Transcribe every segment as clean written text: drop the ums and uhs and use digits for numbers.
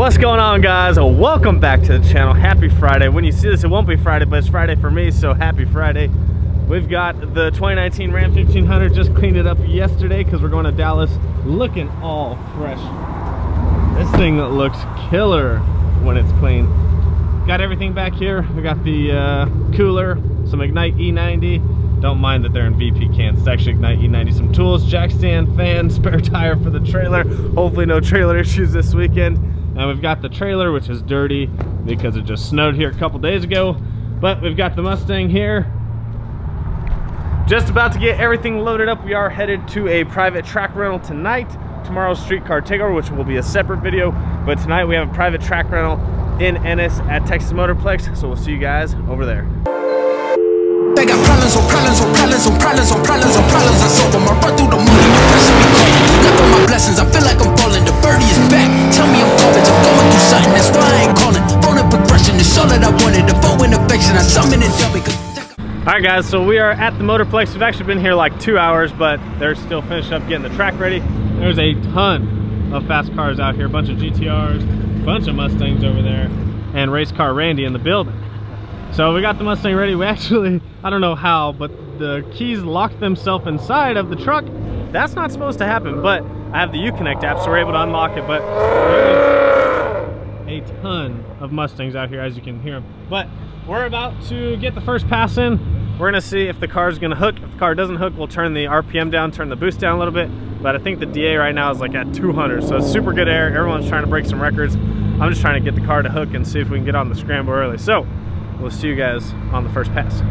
What's going on, guys? Welcome back to the channel. Happy Friday. When you see this, it won't be Friday, but it's Friday for me, so happy Friday. We've got the 2019 Ram 1500, just cleaned it up yesterday because we're going to Dallas, looking all fresh. This thing looks killer when it's clean. Got everything back here. We got the cooler, some Ignite E90. Don't mind that they're in VP cans. It's actually Ignite E90. Some tools, jack stand, fan, spare tire for the trailer. Hopefully no trailer issues this weekend. And we've got the trailer, which is dirty because it just snowed here a couple days ago. But we've got the Mustang here. Just about to get everything loaded up. We are headed to a private track rental tonight. Tomorrow's streetcar takeover, which will be a separate video. But tonight we have a private track rental in Ennis at Texas Motorplex. So we'll see you guys over there. They got problems on problems on problems on problems on problems on problems. I solve them. I run through the money. Depression be calling. Left on my blessings. I feel like I'm falling. The birdie is back. Tell me I'm garbage. I'm going through something. That's why I ain't calling. Phone and progression is all that I wanted. The phone and affection. I summon and dumb because. Alright guys, so we are at the Motorplex. We've actually been here like 2 hours, but they're still finishing up getting the track ready. There's a ton of fast cars out here, a bunch of GTRs, a bunch of Mustangs over there, and race car Randy in the building. So we got the Mustang ready. We actually, I don't know how, but the keys locked themselves inside of the truck. That's not supposed to happen, but I have the Uconnect app, so we're able to unlock it. But there's a ton of Mustangs out here, as you can hear them. But we're about to get the first pass in. We're gonna see if the car's gonna hook. If the car doesn't hook, we'll turn the RPM down, turn the boost down a little bit. But I think the DA right now is like at 200, so it's super good air. Everyone's trying to break some records. I'm just trying to get the car to hook and see if we can get on the scramble early. So we'll see you guys on the first pass.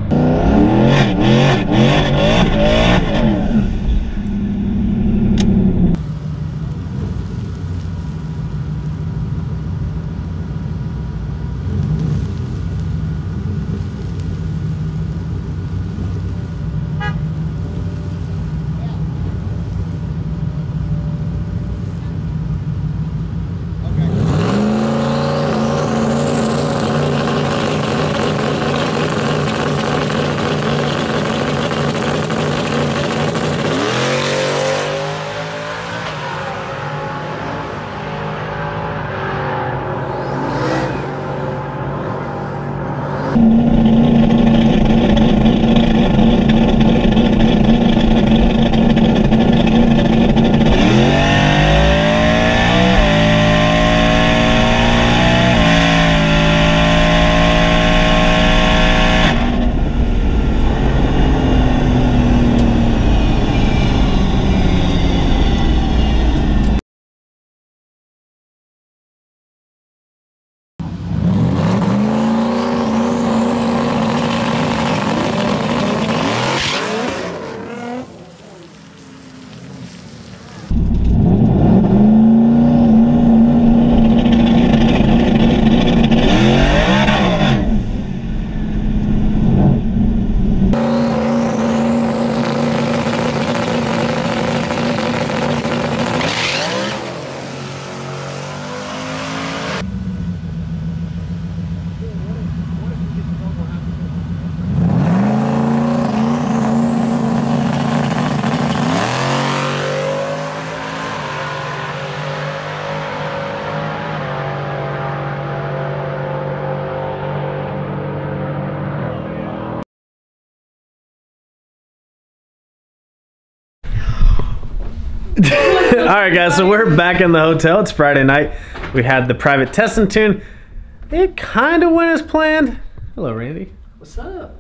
Alright guys, so we're back in the hotel. It's Friday night. We had the private test and tune. It kind of went as planned. Hello Randy. What's up?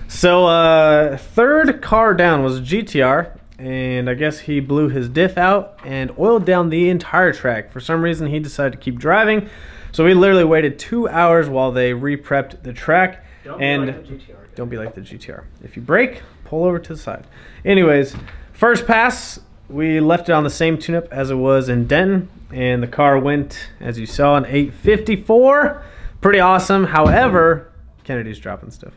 So third car down was a GTR, and I guess he blew his diff out and oiled down the entire track. For some reason he decided to keep driving, so we literally waited 2 hours while they re-prepped the track. Don't be like the GTR. Don't be like the GTR. If you brake, pull over to the side. Anyways, first pass, we left it on the same tune-up as it was in Denton, and the car went, as you saw, an 854. Pretty awesome. However, Kennedy's dropping stuff.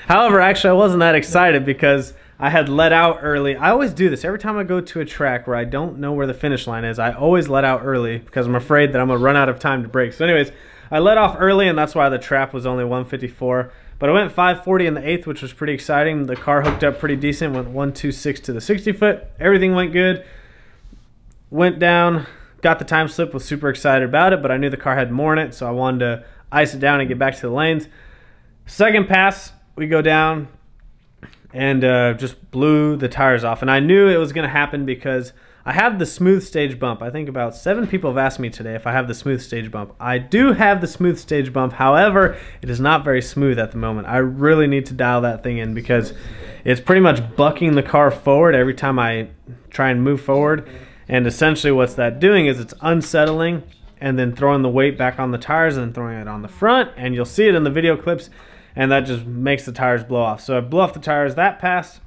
However, actually, I wasn't that excited because I had let out early. I always do this. Every time I go to a track where I don't know where the finish line is, I always let out early because I'm afraid that I'm going to run out of time to brake. So anyways, I let off early, and that's why the trap was only 154. But I went 540 in the 8th, which was pretty exciting. The car hooked up pretty decent, went 126 to the 60 foot. Everything went good. Went down got the time slip, was super excited about it, but I knew the car had more in it, so I wanted to ice it down and get back to the lanes. Second pass, we go down and just blew the tires off. And I knew it was going to happen because I have the smooth stage bump. I think about 7 people have asked me today if I have the smooth stage bump. I do have the smooth stage bump. However, it is not very smooth at the moment. I really need to dial that thing in because it's pretty much bucking the car forward every time I try and move forward. And essentially what's that doing is it's unsettling and then throwing the weight back on the tires and throwing it on the front. And you'll see it in the video clips. And that just makes the tires blow off. So I blew off the tires that pass,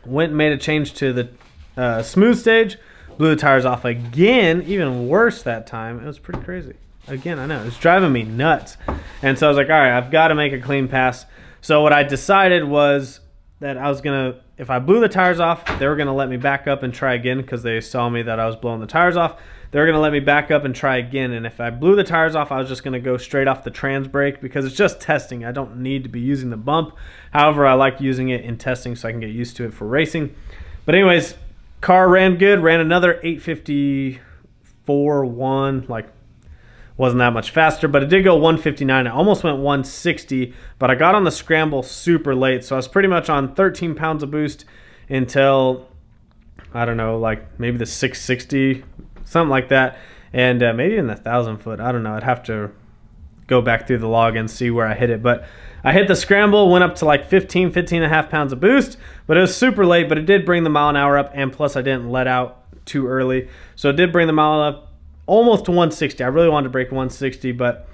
went and made a change to the smooth stage, blew the tires off again, even worse that time. It was pretty crazy. Again, I know, it was driving me nuts. And so I was like, all right, I've got to make a clean pass. So what I decided was that I was going to, if I blew the tires off, they were going to let me back up and try again because they saw me that I was blowing the tires off. They were going to let me back up and try again. And if I blew the tires off, I was just going to go straight off the trans brake because it's just testing. I don't need to be using the bump. However, I like using it in testing so I can get used to it for racing. But anyways, car ran good. Ran another 854.1, like wasn't that much faster, but it did go 159. I almost went 160, but I got on the scramble super late. So I was pretty much on 13 pounds of boost until, I don't know, like maybe the 660, something like that, and maybe in the 1,000 foot. I don't know. I'd have to go back through the log and see where I hit it. But I hit the scramble, went up to like 15 and a half pounds of boost, but it was super late, but it did bring the mile an hour up, and plus I didn't let out too early. So it did bring the mile up almost to 160. I really wanted to break 160, but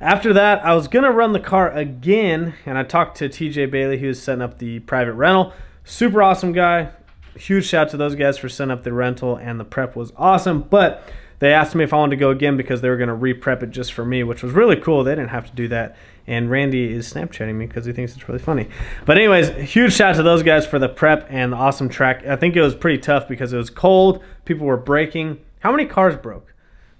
after that, I was going to run the car again, and I talked to TJ Bailey, who was setting up the private rental. Super awesome guy. Huge shout out to those guys for setting up the rental, and the prep was awesome. But they asked me if I wanted to go again because they were going to re-prep it just for me, which was really cool. They didn't have to do that. And Randy is Snapchatting me because he thinks it's really funny. But anyways, huge shout out to those guys for the prep and the awesome track. I think it was pretty tough because it was cold. People were braking. How many cars broke?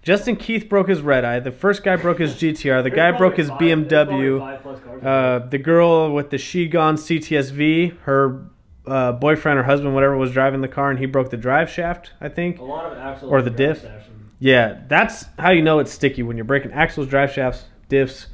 Justin Keith broke his red eye. The first guy broke his GTR. The guy broke his BMW. The girl with the Shigon CTSV, her boyfriend or husband, whatever, was driving the car, and he broke the drive shaft, I think. A lot of axles or the diff. Yeah, that's how you know it's sticky, when you're breaking axles, drive shafts, diffs.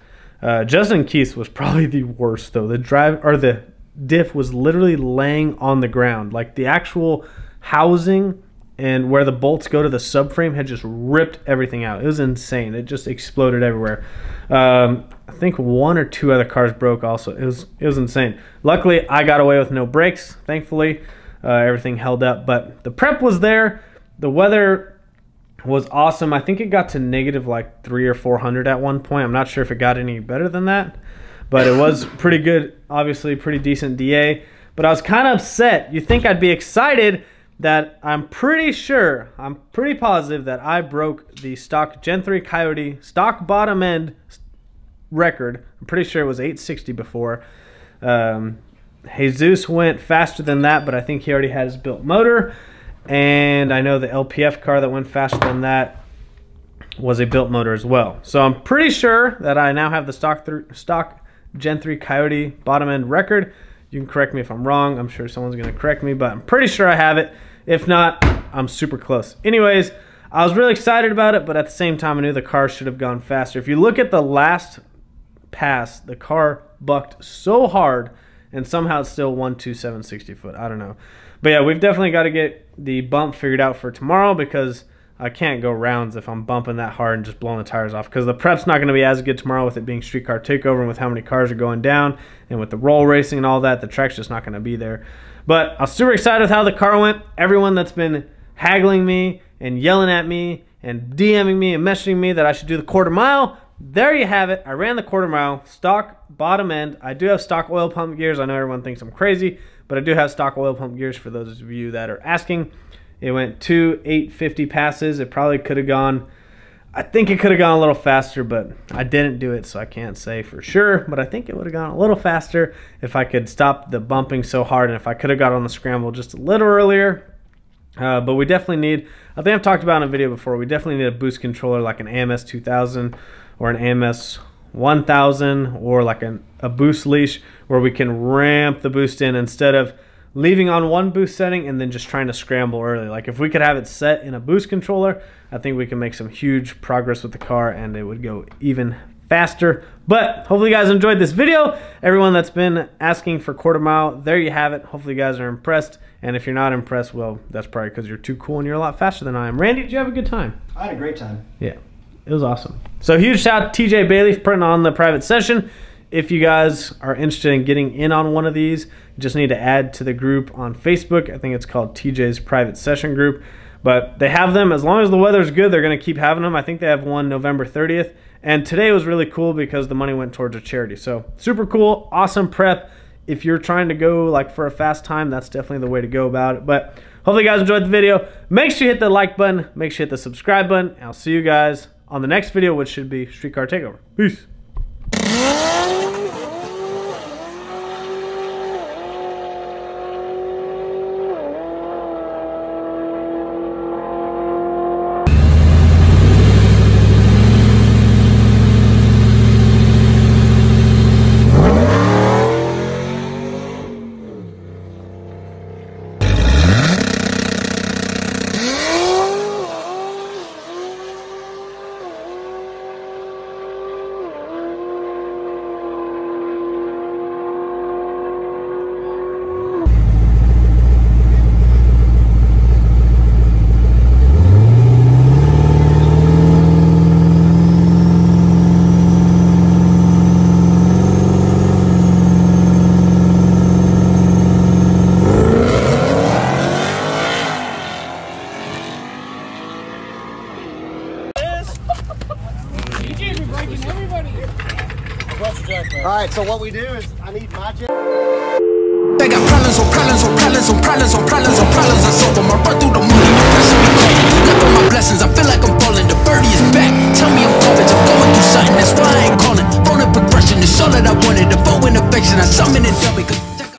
Justin Keith was probably the worst, though. The diff was literally laying on the ground. Like the actual housing and where the bolts go to the subframe had just ripped everything out. It was insane. It just exploded everywhere. I think 1 or 2 other cars broke also. It was insane. Luckily, I got away with no brakes, thankfully. Everything held up, but the prep was there. The weather was awesome. I think it got to negative like 300 or 400 at one point. I'm not sure if it got any better than that, but it was pretty good. Obviously, pretty decent DA, but I was kind of upset. You think I'd be excited that I'm pretty positive that I broke the stock Gen 3 Coyote stock bottom end record. I'm pretty sure it was 860 before. Jesus went faster than that, but I think he already had his built motor. And I know the LPF car that went faster than that was a built motor as well. So I'm pretty sure that I now have the stock Gen 3 Coyote bottom end record. You can correct me if I'm wrong. I'm sure someone's going to correct me, but I'm pretty sure I have it. If not, I'm super close. Anyways, I was really excited about it, but at the same time, I knew the car should have gone faster. If you look at the last pass, the car bucked so hard, and somehow it still won 760 foot. I don't know. But yeah, we've definitely got to get the bump figured out for tomorrow because I can't go rounds if I'm bumping that hard and just blowing the tires off, because the prep's not going to be as good tomorrow with it being street car takeover and with how many cars are going down and with the roll racing and all that. The track's just not going to be there. But I was super excited with how the car went. Everyone that's been haggling me and yelling at me and DMing me and messaging me that I should do the quarter mile, there you have it. I ran the quarter mile, stock bottom end. I do have stock oil pump gears. I know everyone thinks I'm crazy, but I do have stock oil pump gears for those of you that are asking. It went 2 850 passes. It probably could have gone, I think it could have gone a little faster, but I didn't do it, so I can't say for sure. But I think it would have gone a little faster if I could stop the bumping so hard and if I could have got on the scramble just a little earlier. But we definitely need, I think I've talked about in a video before, we definitely need a boost controller like an AMS 2000 or an AMS 1000 or like a boost leash where we can ramp the boost in instead of leaving on one boost setting and then just trying to scramble early. Like if we could have it set in a boost controller, I think we can make some huge progress with the car and it would go even faster. But hopefully you guys enjoyed this video. Everyone that's been asking for quarter mile, there you have it. Hopefully you guys are impressed. And if you're not impressed, well, that's probably because you're too cool and you're a lot faster than I am. Randy, did you have a good time? I had a great time. Yeah, it was awesome. So huge shout out to TJ Bailey for putting on the private session. If you guys are interested in getting in on one of these, you just need to add to the group on Facebook. I think it's called TJ's Private Session Group. But they have them. As long as the weather's good, they're going to keep having them. I think they have one November 30th. And today was really cool because the money went towards a charity. So super cool, awesome prep. If you're trying to go like for a fast time, that's definitely the way to go about it. But hopefully you guys enjoyed the video. Make sure you hit the like button. Make sure you hit the subscribe button. And I'll see you guys on the next video, which should be Street Car Takeover. Peace. Alright, so what we do is I need my jet. They got problems on problems on problems on problems on problems on problems. I solve them. I run through the money, no pressure me calling. Left on my blessings, I feel like I'm falling. The birdie is back.